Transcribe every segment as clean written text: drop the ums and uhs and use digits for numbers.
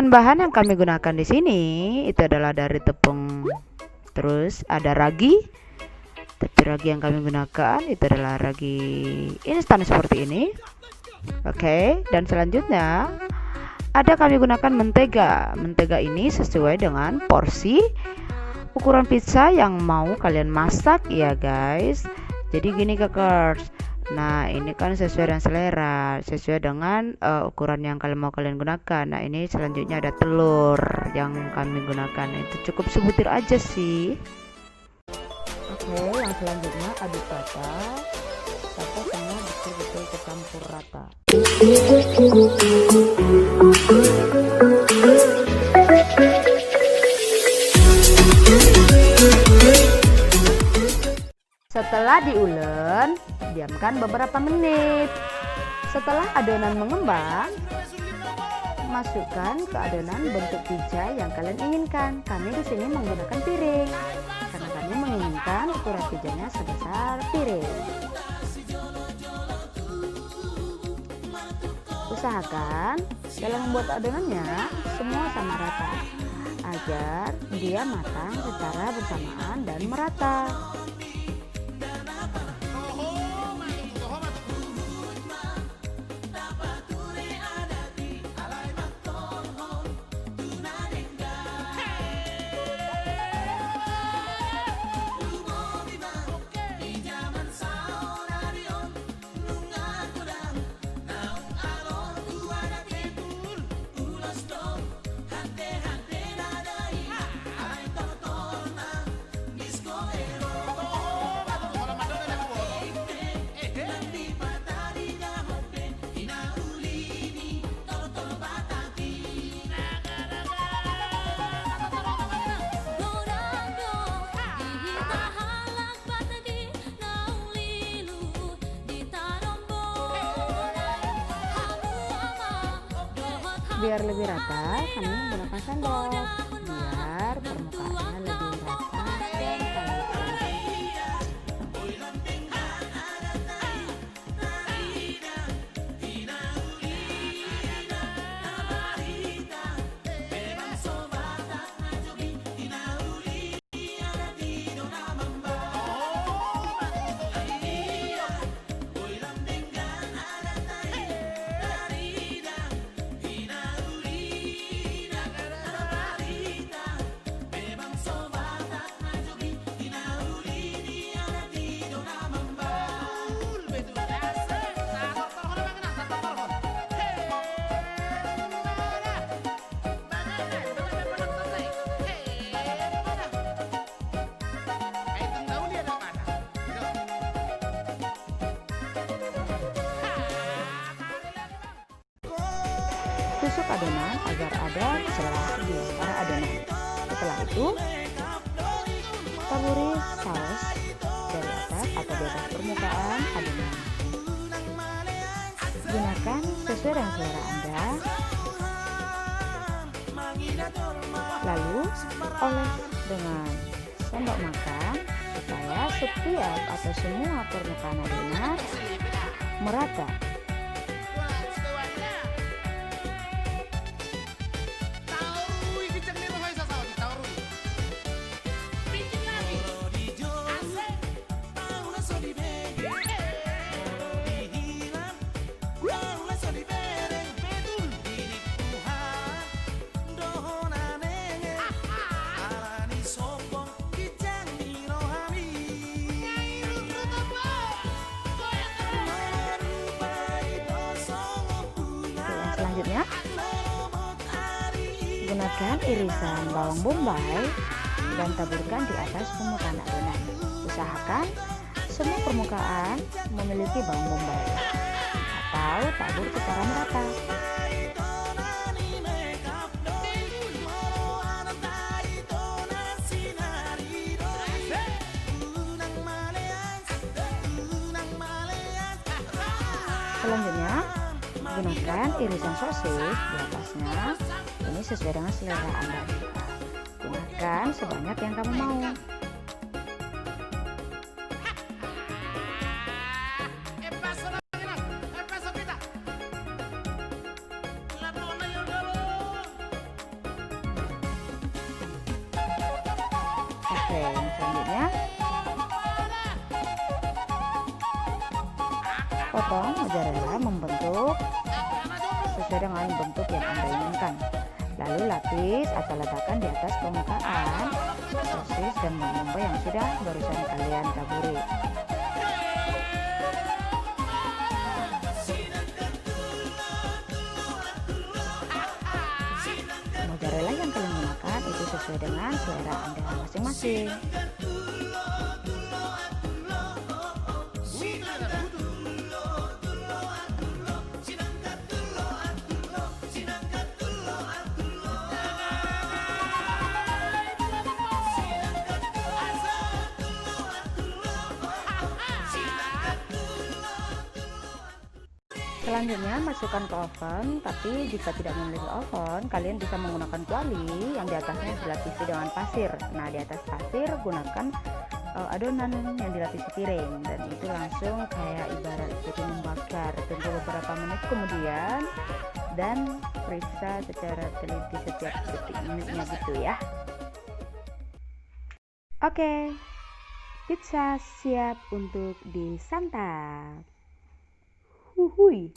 bahan-bahan yang kami gunakan di sini itu adalah dari tepung, terus ada ragi. Tapi ragi yang kami gunakan itu adalah ragi instan seperti ini. Oke, dan selanjutnya ada kami gunakan mentega. Mentega ini sesuai dengan porsi ukuran pizza yang mau kalian masak ya guys. Jadi gini kakers. Nah ini kan sesuai dengan selera, sesuai dengan ukuran yang kalian gunakan. Nah ini selanjutnya ada telur yang kami gunakan. Itu cukup sebutir aja sih. Oke, yang selanjutnya aduk rata sampai semua betul-betul tercampur rata. Setelah diulek, diamkan beberapa menit. Setelah adonan mengembang, masukkan ke adonan bentuk pizza yang kalian inginkan. Kami di sini menggunakan piring karena kami menginginkan ukuran pizzanya sebesar piring. Usahakan dalam membuat adonannya semua sama rata agar dia matang secara bersamaan dan merata. Biar lebih rata, kami menggunakan sendok biar permukaannya lebih rata dan panas. Tusuk adonan agar ada celah di antara adonan. Setelah itu, taburi saus dari atas atau di atas permukaan adonan. Gunakan sesuai dengan selera Anda. Lalu, oles dengan sendok makan supaya setiap atau semua permukaan adonan merata. Selanjutnya, gunakan irisan bawang bombay dan taburkan di atas permukaan adonan. Usahakan semua permukaan memiliki bawang bombay atau tabur secara merata. Selanjutnya, gunakan irisan sosis di atasnya. Ini sesuai dengan selera Anda. Gunakan sebanyak yang kamu mau. Oke, yang selanjutnya potong mozzarella membentuk sesuai dengan bentuk yang Anda inginkan. Lalu lapis atau letakkan di atas permukaan sosis dan bumbu yang sudah barusan kalian taburi. Mozzarella yang kalian gunakan itu sesuai dengan selera Anda masing-masing. Selanjutnya masukkan ke oven, tapi jika tidak memiliki oven, kalian bisa menggunakan kuali yang di atasnya dilapisi dengan pasir. Nah, di atas pasir gunakan adonan yang dilapisi piring, dan itu langsung kayak ibarat seperti membakar. Tunggu beberapa menit kemudian dan periksa secara teliti setiap detik menitnya gitu ya. Oke, pizza siap untuk disantap. Huhui.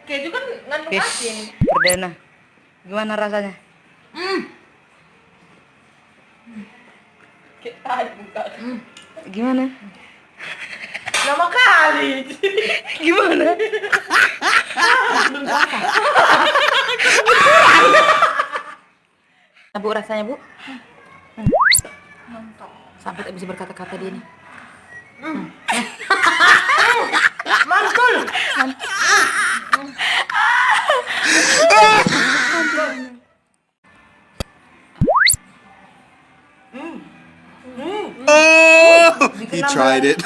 Keju kan ngandung asin. Perdana. Gimana rasanya? Kita buka. Gimana? Lama kali. Gimana? Bu, rasanya Bu? Mantap. Sampai tak bisa berkata-kata dia nih. Mantul. He tried it.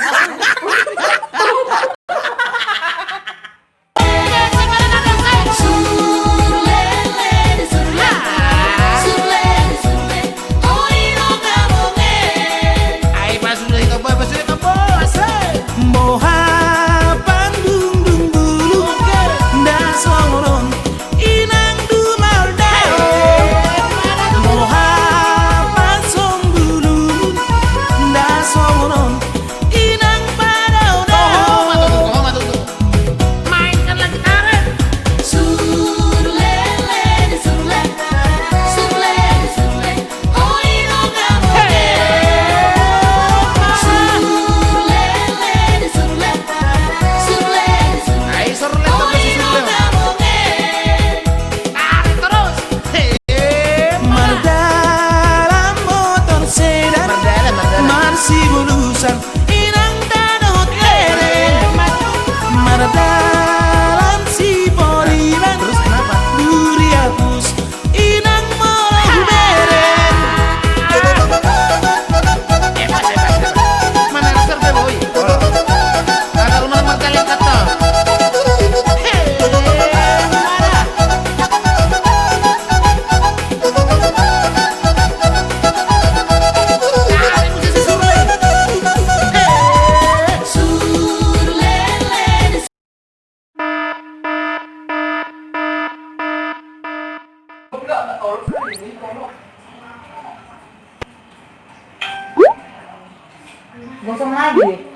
Gosong lagi.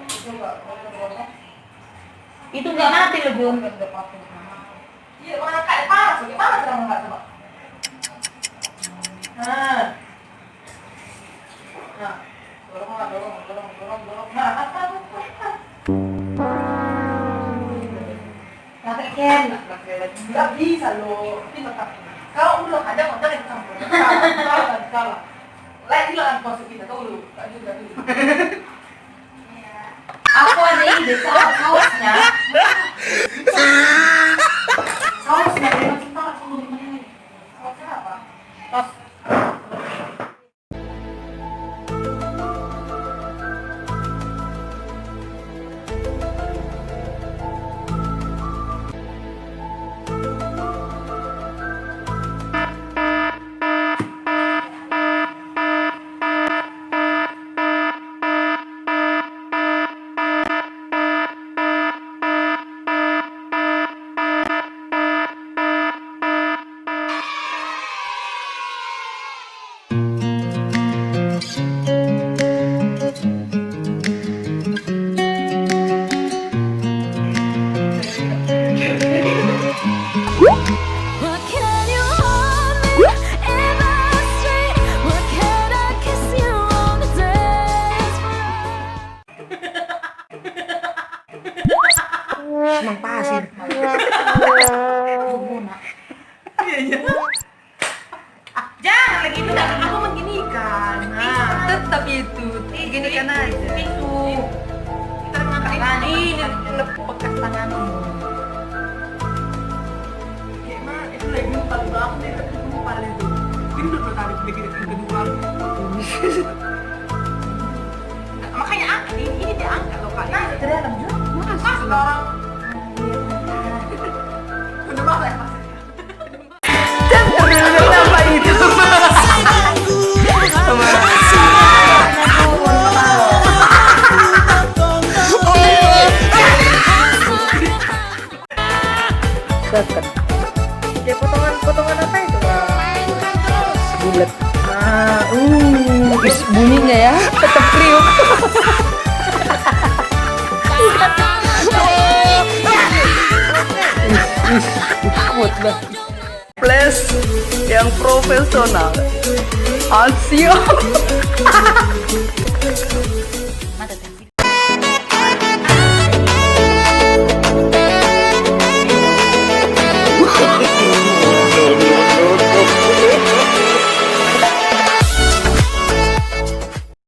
Itu nggak mati loh Jun. Iya, orang kayak panas, gimana cara nggak coba? Nah, dorong. Nah, apa? Nggak bisa loh. Ini tetap. Kalau udah ada modal yang campur. Salah. Lagi lah masuk kita dulu. Aku ada ide sausnya. Sausnya kita sausnya apa? itu. Gini kan aja. Itu. Kita ngangkat Ini lepuk bekas tanganmu. Gimana? Itu lagi paling belakang nih, tapi itu paling itu. Ini udah tarik dikit yang kedua. Makanya angkat ini diangkat loh kak. Nah, itu dalam juga. Mas orang. Udah malah ya mas. Kenapa itu? Seket. Kayak potongan apa itu kak? Bulat. Bunyinya ya, tetap kriuk. Kuat lah. Plus yang profesional. Asyik.